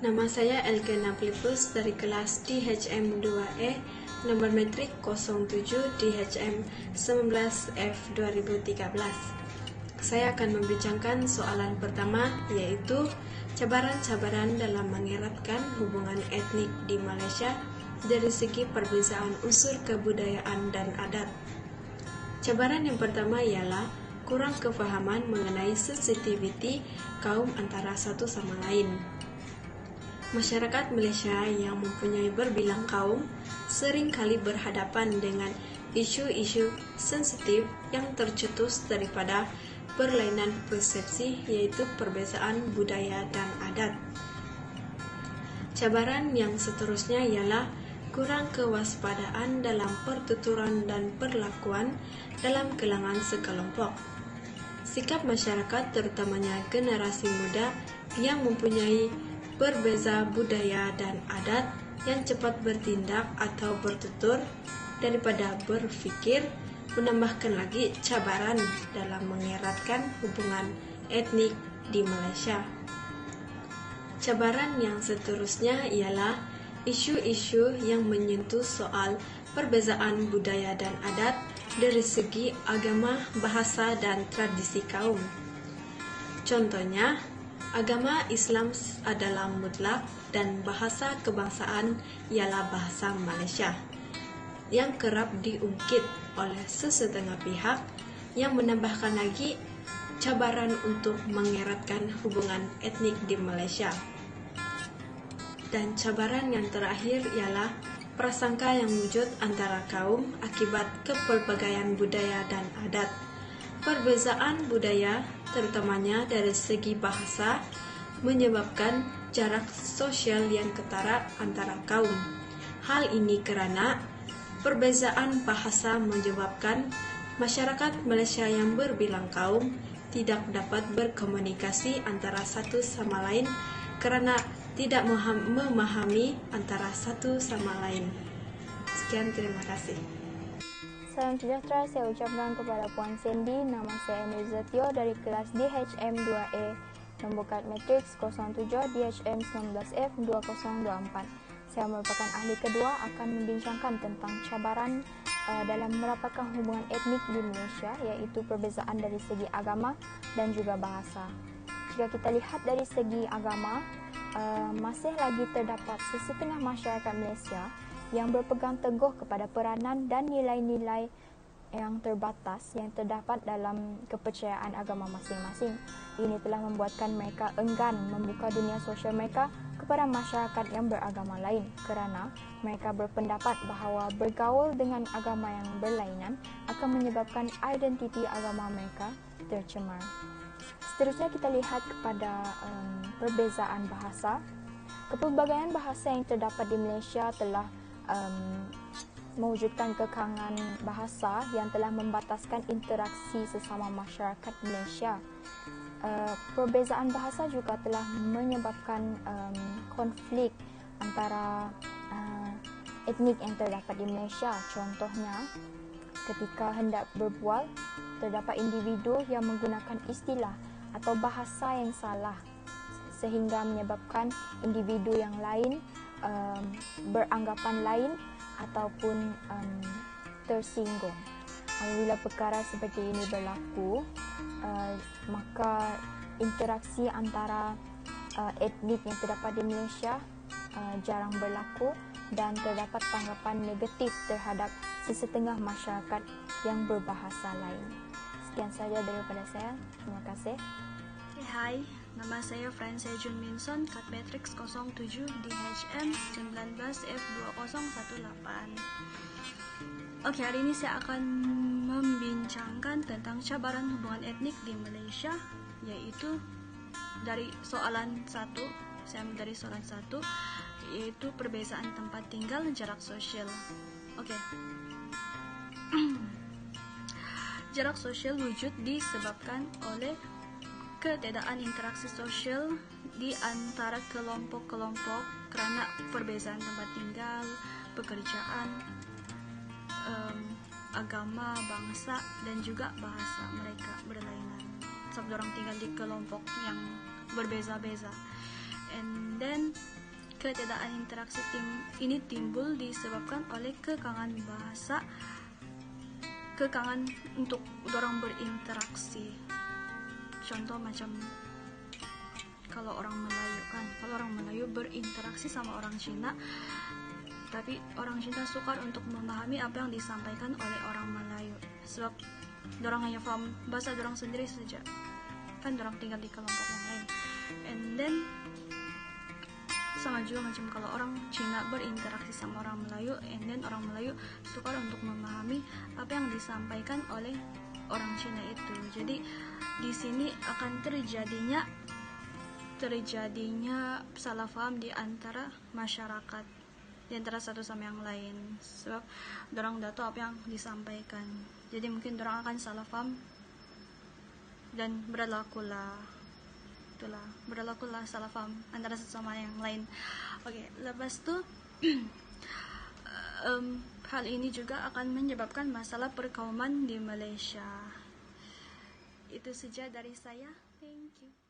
Nama saya Elke Naplipus dari kelas DHM 2E, nomor metrik 07 DHM 19F 2013. Saya akan membincangkan soalan pertama, yaitu cabaran-cabaran dalam mengeratkan hubungan etnik di Malaysia dari segi perbezaan unsur kebudayaan dan adat. Cabaran yang pertama ialah kurang kefahaman mengenai sensitiviti kaum antara satu sama lain. Masyarakat Malaysia yang mempunyai berbilang kaum sering kali berhadapan dengan isu-isu sensitif yang tercetus daripada perlainan persepsi, yaitu perbezaan budaya dan adat. Cabaran yang seterusnya ialah kurang kewaspadaan dalam pertuturan dan perlakuan dalam kalangan sekelompok. Sikap masyarakat, terutamanya generasi muda yang mempunyai berbeza budaya dan adat, yang cepat bertindak atau bertutur daripada berfikir, menambahkan lagi cabaran dalam mengeratkan hubungan etnik di Malaysia. Cabaran yang seterusnya ialah isu-isu yang menyentuh soal perbezaan budaya dan adat dari segi agama, bahasa, dan tradisi kaum. Contohnya, agama Islam adalah mutlak dan bahasa kebangsaan ialah bahasa Malaysia, yang kerap diungkit oleh sesetengah pihak, yang menambahkan lagi cabaran untuk mengeratkan hubungan etnik di Malaysia. Dan cabaran yang terakhir ialah prasangka yang wujud antara kaum akibat kepelbagaian budaya dan adat. Perbezaan budaya, terutamanya dari segi bahasa, menyebabkan jarak sosial yang ketara antara kaum. Hal ini karena perbezaan bahasa menyebabkan masyarakat Malaysia yang berbilang kaum tidak dapat berkomunikasi antara satu sama lain karena tidak memahami antara satu sama lain. Sekian, terima kasih. Salam sejahtera saya ucapkan kepada Puan Sandy. Nama saya Nizatio dari kelas DHM 2E, nombor kad matriks 07 DHM 19F 2024. Saya merupakan ahli kedua akan membincangkan tentang cabaran dalam merapatkan hubungan etnik di Malaysia, iaitu perbezaan dari segi agama dan juga bahasa. Jika kita lihat dari segi agama, masih lagi terdapat sesetengah masyarakat Malaysia yang berpegang teguh kepada peranan dan nilai-nilai yang terbatas yang terdapat dalam kepercayaan agama masing-masing. Ini telah membuatkan mereka enggan membuka dunia sosial mereka kepada masyarakat yang beragama lain kerana mereka berpendapat bahawa bergaul dengan agama yang berlainan akan menyebabkan identiti agama mereka tercemar. Seterusnya kita lihat kepada perbezaan bahasa. Kepelbagaian bahasa yang terdapat di Malaysia telah mewujudkan kekangan bahasa yang telah membataskan interaksi sesama masyarakat Malaysia. Perbezaan bahasa juga telah menyebabkan konflik antara etnik yang terdapat di Malaysia. Contohnya, ketika hendak berbual, terdapat individu yang menggunakan istilah atau bahasa yang salah sehingga menyebabkan individu yang lain beranggapan lain ataupun tersinggung. Apabila perkara seperti ini berlaku, maka interaksi antara etnik yang terdapat di Malaysia jarang berlaku dan terdapat tanggapan negatif terhadap sesetengah masyarakat yang berbahasa lain. Sekian saja daripada saya. Terima kasih. Hai, nama saya Francia Jun Minson, kad matriks 07 DHM 19F 2018. Oke, hari ini saya akan membincangkan tentang cabaran hubungan etnik di Malaysia, yaitu dari soalan 1, yaitu perbezaan tempat tinggal dan jarak sosial. Oke. Jarak sosial wujud disebabkan oleh ketiadaan interaksi sosial di antara kelompok-kelompok kerana perbezaan tempat tinggal, pekerjaan, agama, bangsa, dan juga bahasa mereka berlainan. Sebab orang tinggal di kelompok yang berbeza-beza. And then ketidakan interaksi ini timbul disebabkan oleh kekangan bahasa, kekangan untuk orang berinteraksi. Contoh macam kalau orang Melayu kan, kalau orang Melayu berinteraksi sama orang Cina, tapi orang Cina sukar untuk memahami apa yang disampaikan oleh orang Melayu, sebab dorang hanya paham bahasa dorang sendiri saja, kan dorang tinggal di kelompok yang lain. And then sama juga macam kalau orang Cina berinteraksi sama orang Melayu, and then orang Melayu sukar untuk memahami apa yang disampaikan oleh orang Cina itu. Jadi di sini akan terjadinya salah paham di antara masyarakat, di antara satu sama yang lain, sebab dorang udah tahu apa yang disampaikan. Jadi mungkin dorang akan salah paham dan berlakulah salah paham antara satu sama yang lain. Oke, lepas itu hal ini juga akan menyebabkan masalah perkauman di Malaysia. Itu saja dari saya. Thank you.